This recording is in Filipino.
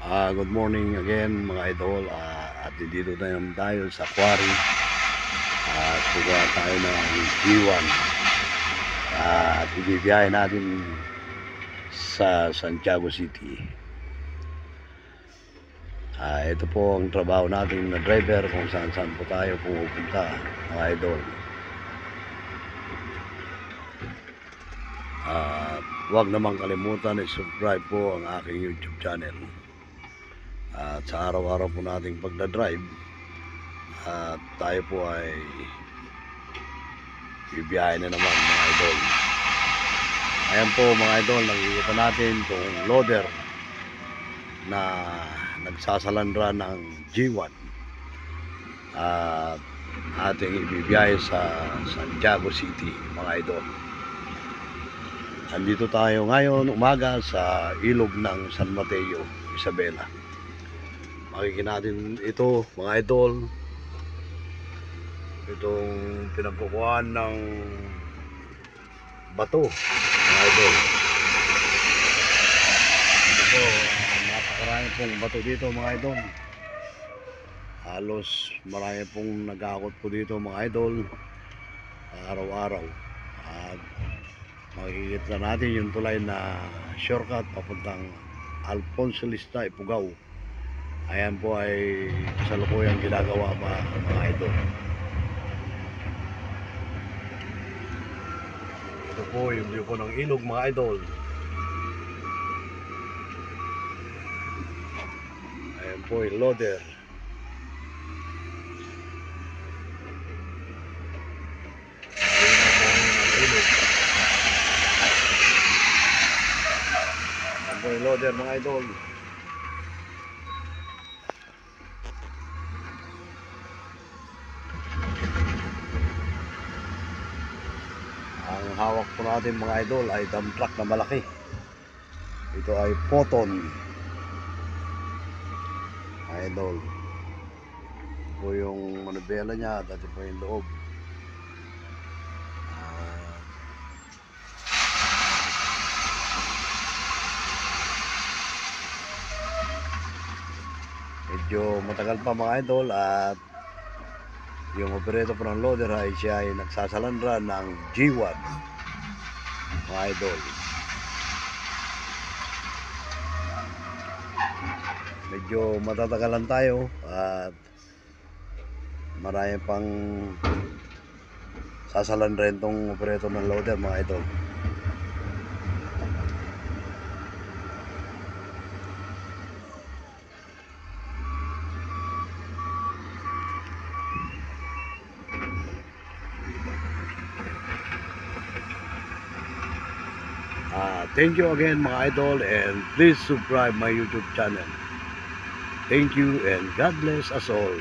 Good morning again mga idol, at dito tayo sa quarry at kukuha tayo ng G1 at ibibiyahe natin sa Santiago City. Ito po ang trabaho natin na driver kung saan po tayo pupunta mga idol. Huwag namang kalimutan i-subscribe po ang aking YouTube channel. At sa araw-araw po nating pagdadrive, at tayo po ay bibiyahe na naman mga idol. Ayan po mga idol, nakikita natin itong loader na nagsasalandra ng G1 at ating ibibiyahe sa Santiago City mga idol. Andito tayo ngayon umaga sa ilog ng San Mateo, Isabela. Makikita natin ito mga idol, itong pinagkukuhaan ng bato mga idol. Ito po, napakarami pong bato dito mga idol. Halos marami pong nag-aakot po dito mga idol araw-araw. At makikita natin yung tulay na shortcut papuntang Alfonso Lista, Ifugao. Ayan po ay kasalukuyang ginagawa pa mga idol. Ito po yung view po ng ilog mga idol. Ayan po yung loader. Ayan po yung loader mga idol. Ang hawak po natin mga idol ay dump truck na malaki. Ito ay Poton idol. Ito po yung manubela niya, dati po yung loob. Medyo matagal pa mga idol, at yung operator po ng loader ay siya ay nagsasalandra ng G1 mga idol. Medyo matatagalan tayo at marami pang sasalandrain tong operator ng loader mga idol. Thank you again mga idol, and please subscribe my YouTube channel. Thank you and God bless us all.